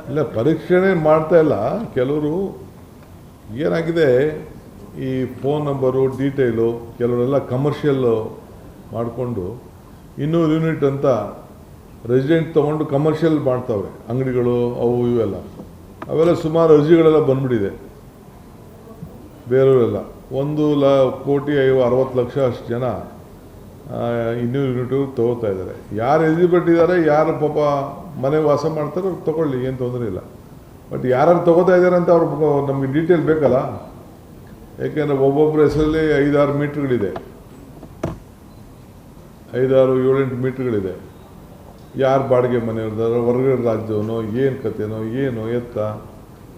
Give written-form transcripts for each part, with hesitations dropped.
ಇಲ್ಲ, ಪರೀಕ್ಷಣೆ ಮಾಡ್ತಾ ಇಲ್ಲ. ಕೆಲವರು ಏನಾಗಿದೆ, ಈ ಫೋನ್ ನಂಬರು ಡೀಟೇಲು ಕೆಲವರೆಲ್ಲ ಕಮರ್ಷಿಯಲ್ ಮಾಡಿಕೊಂಡು 200 ಯೂನಿಟ್ ಅಂತ ರೆಸಿಡೆಂಟ್ ತೊಗೊಂಡು ಕಮರ್ಷಿಯಲ್ ಮಾಡ್ತಾವೆ, ಅಂಗಡಿಗಳು ಅವು ಇವೆಲ್ಲ. ಅವೆಲ್ಲ ಸುಮಾರು ಅರ್ಜಿಗಳೆಲ್ಲ ಬಂದ್ಬಿಟ್ಟಿದೆ ಬೇರೆಯವರೆಲ್ಲ. 1,60,00,000 ಅಷ್ಟು ಜನ 200 ಯೂನಿಟು ತೊಗೋತಾ ಇದ್ದಾರೆ. ಯಾರು ಎಲಿಜಿಬಿಲಿಟಿ ಇದ್ದಾರೆ, ಯಾರು ಪಾಪ ಮನೆ ವಾಸ ಮಾಡ್ತಾರೆ ಅವ್ರು ತೊಗೊಳ್ಳಿ, ಏನು ತೊಂದರೆ ಇಲ್ಲ. ಬಟ್ ಯಾರು ತೊಗೋತಾ ಇದ್ದಾರೆ ಅಂತ ಅವ್ರು ನಮಗೆ ಡೀಟೇಲ್ ಬೇಕಲ್ಲ. ಯಾಕೆಂದರೆ ಒಬ್ಬೊಬ್ಬರ ಹೆಸರಲ್ಲಿ 5-6 ಮೀಟ್ರ್ಗಳಿದೆ, 5-6-7-8 ಮೀಟ್ರ್ಗಳಿದೆ. ಯಾರು ಬಾಡಿಗೆ ಮನೆಯವ್ರದಾರ, ಹೊರಗಡೆ ರಾಜ್ಯವನೋ, ಏನು ಕತೆನೋ, ಏನು ಎತ್ತ,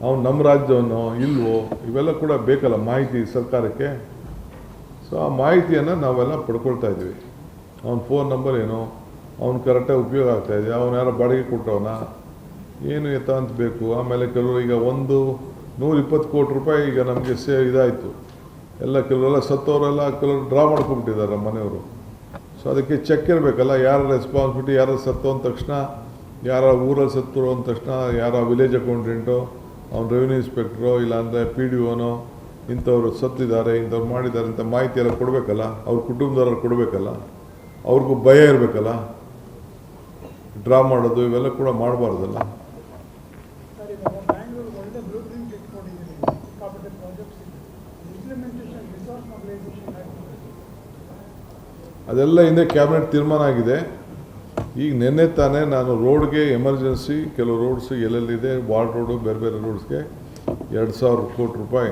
ಅವ್ನು ನಮ್ಮ ರಾಜ್ಯವನೋ ಇಲ್ವೋ, ಇವೆಲ್ಲ ಕೂಡ ಬೇಕಲ್ಲ ಮಾಹಿತಿ ಸರ್ಕಾರಕ್ಕೆ. ಸೊ ಆ ಮಾಹಿತಿಯನ್ನು ನಾವೆಲ್ಲ ಪಡ್ಕೊಳ್ತಾ ಇದ್ವಿ. ಅವ್ನ ಫೋನ್ ನಂಬರ್ ಏನೋ, ಅವ್ನು ಕರೆಕ್ಟಾಗಿ ಉಪಯೋಗ ಆಗ್ತಾಯಿದೆ, ಅವನು ಯಾರೋ ಬಾಡಿಗೆ ಕೊಟ್ಟವನ, ಏನು ಎತ್ತ ಅಂತ ಬೇಕು. ಆಮೇಲೆ ಕೆಲವರು ಈಗ 120 ಕೋಟಿ ರೂಪಾಯಿ ಈಗ ನಮಗೆ ಇದಾಯಿತು ಎಲ್ಲ. ಕೆಲವರೆಲ್ಲ ಸತ್ತವರೆಲ್ಲ ಕೆಲವರು ಡ್ರಾ ಮಾಡ್ಕೊಂಬಿಟ್ಟಿದ್ದಾರೆ ಮನೆಯವರು. ಸೊ ಅದಕ್ಕೆ ಚೆಕ್ ಇರಬೇಕಲ್ಲ, ಯಾರ ರೆಸ್ಪಾನ್ಸಿಬಿಲಿಟಿ, ಯಾರು ಸತ್ತು ಅಂದ ತಕ್ಷಣ, ಯಾರ ಊರಲ್ಲಿ ಸತ್ತರು ಅಂದ ತಕ್ಷಣ, ಯಾರ ವಿಲೇಜ್ ಅಕೌಂಟೆಂಟು, ಅವ್ನು ರೆವಿನ್ಯೂ ಇನ್ಸ್ಪೆಕ್ಟ್ರೋ, ಇಲ್ಲಾಂದರೆ PDOನೋ, ಇಂಥವ್ರು ಸತ್ತಿದ್ದಾರೆ, ಇಂಥವ್ರು ಮಾಡಿದ್ದಾರೆ ಅಂತ ಮಾಹಿತಿ ಎಲ್ಲ ಕೊಡಬೇಕಲ್ಲ. ಅವ್ರ ಕುಟುಂಬದವ್ರು ಕೊಡಬೇಕಲ್ಲ, ಅವ್ರಿಗೂ ಭಯ ಇರಬೇಕಲ್ಲ. ಡ್ರಾ ಮಾಡೋದು ಇವೆಲ್ಲ ಕೂಡ ಮಾಡಬಾರ್ದಲ್ಲ. ಅದೆಲ್ಲ ಹಿಂದೆ ಕ್ಯಾಬಿನೆಟ್ ತೀರ್ಮಾನ ಆಗಿದೆ. ಈಗ ನಿನ್ನೆ ತಾನೇ ನಾನು ರೋಡ್ಗೆ ಎಮರ್ಜೆನ್ಸಿ ಕೆಲವು ರೋಡ್ಸ್ ಎಲ್ಲೆಲ್ಲಿದೆ, ವಾರ್ಡ್ ರೋಡು, ಬೇರೆ ಬೇರೆ ರೋಡ್ಸ್ಗೆ 2,000 ಕೋಟಿ ರೂಪಾಯಿ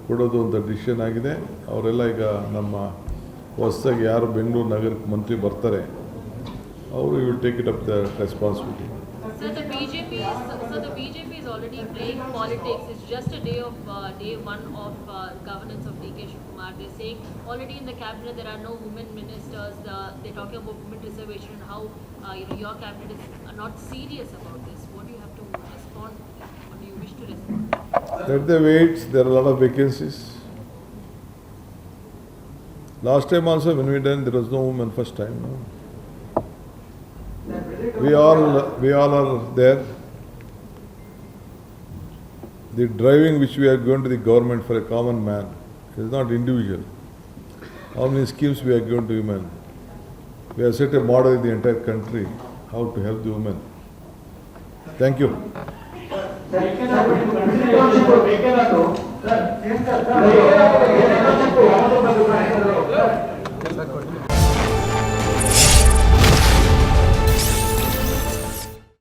ಕೊಡೋದು ಅಂತ ಡಿಸಿಷನ್ ಆಗಿದೆ. ಅವರೆಲ್ಲ ಈಗ ನಮ್ಮ ಹೊಸದಾಗಿ ಯಾರು ಬೆಂಗಳೂರು ನಗರಕ್ಕೆ ಮಂತ್ರಿ ಬರ್ತಾರೆ ಅವರು will take it up the responsibility. Sir, the BJP is already playing politics. It's just a day one of governance of DK Shivakumar. They're saying already in the cabinet there are no women ministers. They're talking about women reservation and how your cabinet is not serious about this. What do you have to respond? What do you wish to respond? Let them wait. There are a lot of vacancies. Last time also when we done, there was no woman first time. No? We all are there. The driving which we are going to the government for a common man is not individual. How many schemes we are going to women? We have set a model in the entire country how to help the women. Thank you. Sir,